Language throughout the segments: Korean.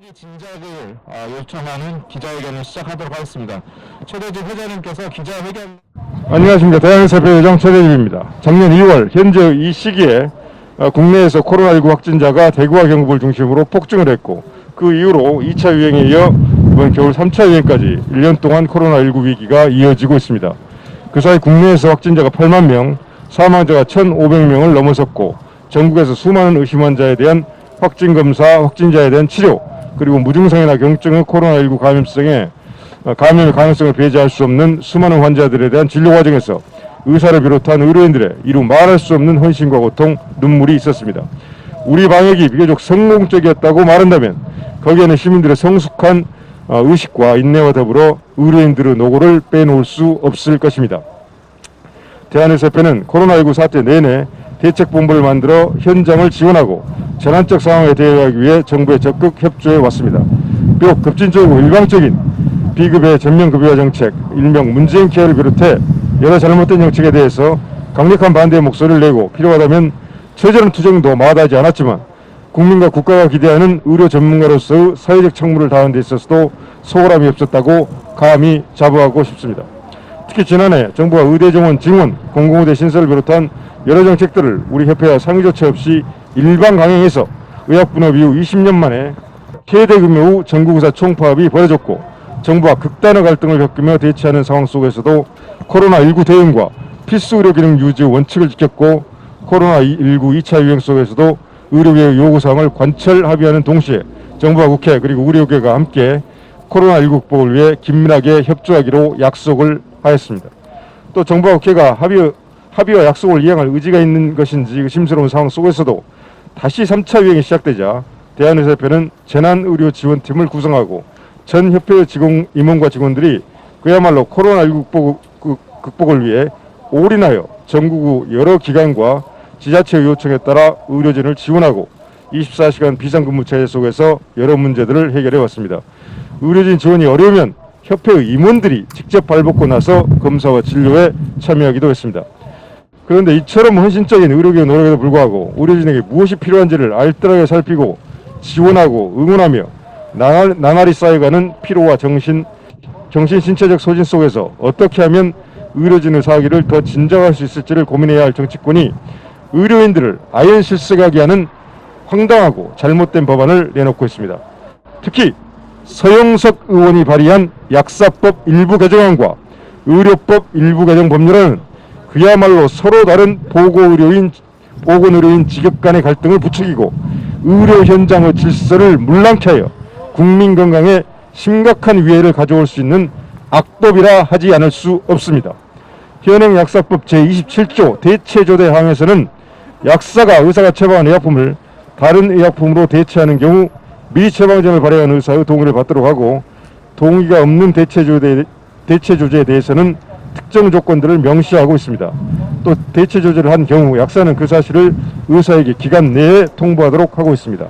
진작을 요청하는 기자회견을 시작하도록 하겠습니다. 최대집 회장님께서 기자회견. 안녕하십니까. 대한의사협회회장 최대집입니다. 작년 2월 현재 이 시기에 국내에서 코로나19 확진자가 대구와 경북을 중심으로 폭증을 했고, 그 이후로 2차 유행에 이어 이번 겨울 3차 유행까지 1년 동안 코로나19 위기가 이어지고 있습니다. 그 사이 국내에서 확진자가 8만 명, 사망자가 1,500명을 넘어섰고, 전국에서 수많은 의심 환자에 대한 확진 검사, 확진자에 대한 치료, 그리고 무증상이나 경증의 코로나19 감염성의 감염의 가능성을 배제할 수 없는 수많은 환자들에 대한 진료 과정에서 의사를 비롯한 의료인들의 이루 말할 수 없는 헌신과 고통, 눈물이 있었습니다. 우리 방역이 비교적 성공적이었다고 말한다면 거기에는 시민들의 성숙한 의식과 인내와 더불어 의료인들의 노고를 빼놓을 수 없을 것입니다. 대한의사협회는 코로나19 사태 내내 대책본부를 만들어 현장을 지원하고 전환적 상황에 대응하기 위해 정부에 적극 협조해 왔습니다. 비록 급진적이고 일방적인 비급여 전면급여화 정책, 일명 문재인 케어를 비롯해 여러 잘못된 정책에 대해서 강력한 반대의 목소리를 내고 필요하다면 처절한 투쟁도 마다하지 않았지만, 국민과 국가가 기대하는 의료 전문가로서의 사회적 책무를 다하는 데 있어서도 소홀함이 없었다고 감히 자부하고 싶습니다. 특히 지난해 정부가 의대 정원 증원, 공공의대 신설을 비롯한 여러 정책들을 우리 협회와 상의조차 없이 일반 강행해서 의학분업 이후 20년 만에 최대 규모의 전국의사 총파업이 벌어졌고, 정부와 극단의 갈등을 겪으며 대치하는 상황 속에서도 코로나19 대응과 필수 의료 기능 유지 원칙을 지켰고, 코로나19 2차 유행 속에서도 의료계의 요구사항을 관철 합의하는 동시에 정부와 국회 그리고 의료계가 함께 코로나19 극복을 위해 긴밀하게 협조하기로 약속을 하였습니다. 또 정부와 국회가 합의와 약속을 이행할 의지가 있는 것인지 의심스러운 상황 속에서도 다시 3차 유행이 시작되자 대한의사협회는 재난의료지원팀을 구성하고 전 협회 임원과 직원들이 그야말로 코로나19 극복을 위해 올인하여 전국 여러 기관과 지자체의 요청에 따라 의료진을 지원하고 24시간 비상근무 체제 속에서 여러 문제들을 해결해 왔습니다. 의료진 지원이 어려우면 협회의 임원들이 직접 발벗고 나서 검사와 진료에 참여하기도 했습니다. 그런데 이처럼 헌신적인 의료계의 노력에도 불구하고 의료진에게 무엇이 필요한지를 알뜰하게 살피고 지원하고 응원하며 나날이 쌓여가는 피로와 정신신체적 소진 속에서 어떻게 하면 의료진의 사기를 더 진정할 수 있을지를 고민해야 할 정치권이 의료인들을 아연실색하게 하는 황당하고 잘못된 법안을 내놓고 있습니다. 특히 서영석 의원이 발의한 약사법 일부 개정안과 의료법 일부 개정 법률안은 그야말로 서로 다른 보건의료인 직업 간의 갈등을 부추기고 의료 현장의 질서를 문랑케 하여 국민 건강에 심각한 위해를 가져올 수 있는 악법이라 하지 않을 수 없습니다. 현행 약사법 제27조 대체조대 항에서는 약사가 의사가 처방한 의약품을 다른 의약품으로 대체하는 경우 미리 처방전을 발행한 의사의 동의를 받도록 하고, 동의가 없는 대체조제에 대해서는 특정 조건들을 명시하고 있습니다. 또 대체조제를 한 경우 약사는 그 사실을 의사에게 기간 내에 통보하도록 하고 있습니다.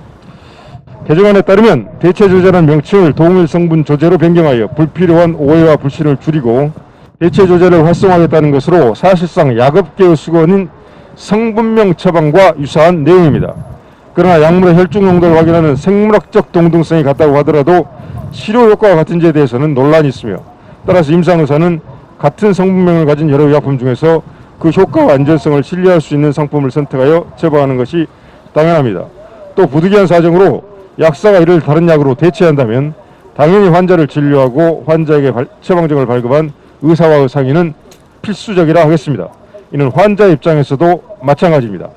개정안에 따르면 대체조제라는 명칭을 동일 성분 조제로 변경하여 불필요한 오해와 불신을 줄이고 대체조제를 활성화하겠다는 것으로 사실상 약업계의 수건인 성분명 처방과 유사한 내용입니다. 그러나 약물의 혈중 농도를 확인하는 생물학적 동등성이 같다고 하더라도 치료 효과가 같은지에 대해서는 논란이 있으며, 따라서 임상의사는 같은 성분명을 가진 여러 의약품 중에서 그 효과와 안전성을 신뢰할 수 있는 상품을 선택하여 처방하는 것이 당연합니다. 또 부득이한 사정으로 약사가 이를 다른 약으로 대체한다면 당연히 환자를 진료하고 환자에게 처방전을 발급한 의사와의 상의는 필수적이라 하겠습니다. 이는 환자 입장에서도 마찬가지입니다.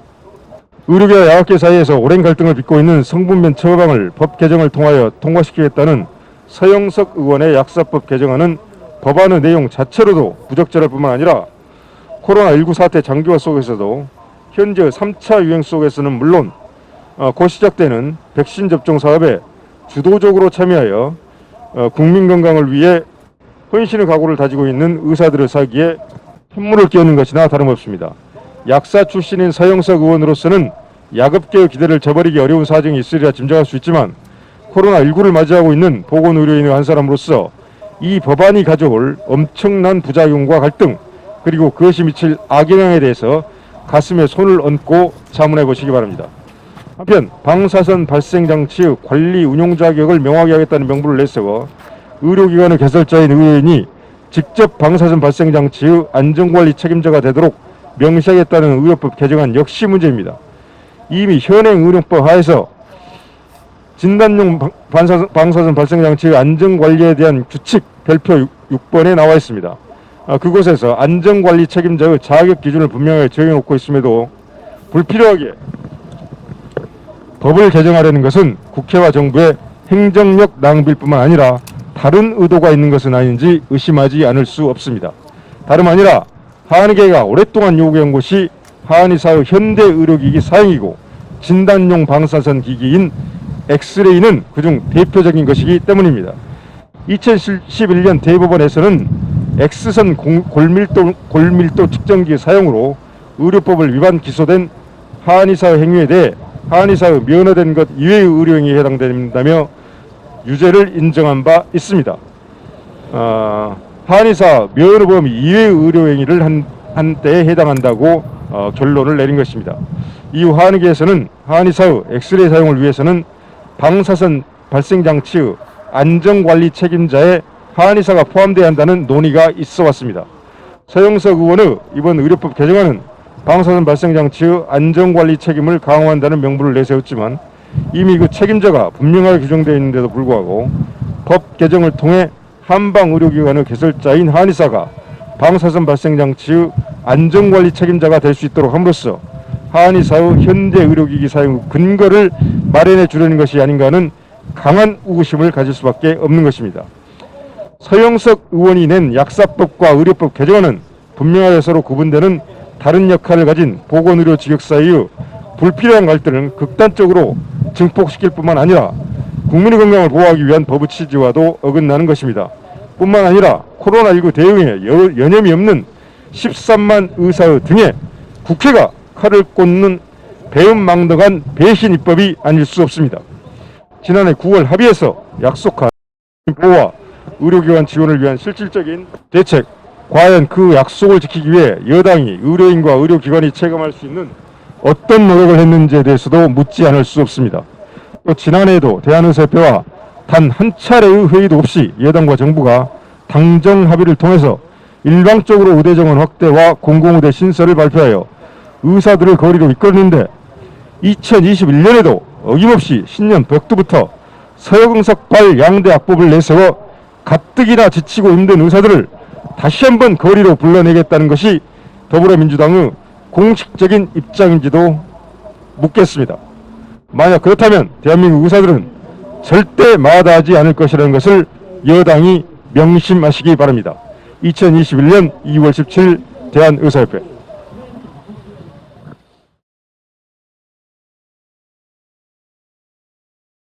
의료계와 약업계 사이에서 오랜 갈등을 빚고 있는 성분면 처방을 법 개정을 통하여 통과시키겠다는 서영석 의원의 약사법 개정안은 법안의 내용 자체로도 부적절할 뿐만 아니라 코로나19 사태 장기화 속에서도 현재 3차 유행 속에서는 물론 곧 시작되는 백신 접종 사업에 주도적으로 참여하여 국민 건강을 위해 헌신의 각오를 다지고 있는 의사들의 사기에 콧물을 끼얹는 것이나 다름없습니다. 약사 출신인 서영석 의원으로서는 약업계의 기대를 저버리기 어려운 사정이 있으리라 짐작할 수 있지만, 코로나19를 맞이하고 있는 보건의료인의 한 사람으로서 이 법안이 가져올 엄청난 부작용과 갈등, 그리고 그것이 미칠 악영향에 대해서 가슴에 손을 얹고 자문해 보시기 바랍니다. 한편 방사선 발생 장치의 관리 운용 자격을 명확히 하겠다는 명분을 내세워 의료기관의 개설자인 의회인이 직접 방사선 발생 장치의 안전관리 책임자가 되도록 명시하겠다는 의료법 개정안 역시 문제입니다. 이미 현행 의료법 하에서 진단용 방사선 발생 장치의 안전관리에 대한 규칙 별표 6번에 나와 있습니다. 그곳에서 안전관리 책임자의 자격 기준을 분명하게 정해놓고 있음에도 불필요하게 법을 개정하려는 것은 국회와 정부의 행정력 낭비일 뿐만 아니라 다른 의도가 있는 것은 아닌지 의심하지 않을 수 없습니다. 다름 아니라 한의계가 오랫동안 요구한 것이 한의사의 현대 의료기기 사용이고 진단용 방사선 기기인 엑스레이는 그중 대표적인 것이기 때문입니다. 2011년 대법원에서는 X선 골밀도 측정기 사용으로 의료법을 위반 기소된 한의사의 행위에 대해 한의사의 면허된 것 이외의 의료행위에 해당된다며 유죄를 인정한 바 있습니다. 한의사 면허 범위 이외의 의료행위를 한 때에 해당한다고 결론을 내린 것입니다. 이후 한의계에서는 한의사의 엑스레이 사용을 위해서는 방사선 발생 장치의 안전관리 책임자에 한의사가 포함되어야 한다는 논의가 있어 왔습니다. 서영석 의원의 이번 의료법 개정안은 방사선 발생 장치의 안전관리 책임을 강화한다는 명분을 내세웠지만 이미 그 책임자가 분명하게 규정되어 있는데도 불구하고 법 개정을 통해 한방의료기관의 개설자인 한의사가 방사선 발생 장치의 안전관리 책임자가 될 수 있도록 함으로써 한의사의 현대 의료기기 사용 근거를 마련해 주려는 것이 아닌가 하는 강한 의구심을 가질 수밖에 없는 것입니다. 서영석 의원이 낸 약사법과 의료법 개정안은 분명하게 서로 구분되는 다른 역할을 가진 보건의료 직역 사이의 불필요한 갈등을 극단적으로 증폭시킬 뿐만 아니라 국민의 건강을 보호하기 위한 법의 취지와도 어긋나는 것입니다. 뿐만 아니라 코로나19 대응에 여념이 없는 13만 의사의 등에 국회가 칼을 꽂는 배은망덕한 배신 입법이 아닐 수 없습니다. 지난해 9월 합의에서 약속한 보호와 의료기관 지원을 위한 실질적인 대책, 과연 그 약속을 지키기 위해 여당이 의료인과 의료기관이 체감할 수 있는 어떤 노력을 했는지에 대해서도 묻지 않을 수 없습니다. 또 지난해에도 대한의사협회와 단 한 차례의 회의도 없이 여당과 정부가 당정 합의를 통해서 일방적으로 의대 정원 확대와 공공의대 신설을 발표하여 의사들을 거리로 이끌었는데 2021년에도 어김없이 신년 벽두부터 서영석발 양대 악법을 내세워 가뜩이나 지치고 힘든 의사들을 다시 한번 거리로 불러내겠다는 것이 더불어민주당의 공식적인 입장인지도 묻겠습니다. 만약 그렇다면 대한민국 의사들은 절대 마다하지 않을 것이라는 것을 여당이 명심하시기 바랍니다. 2021년 2월 17일 대한의사협회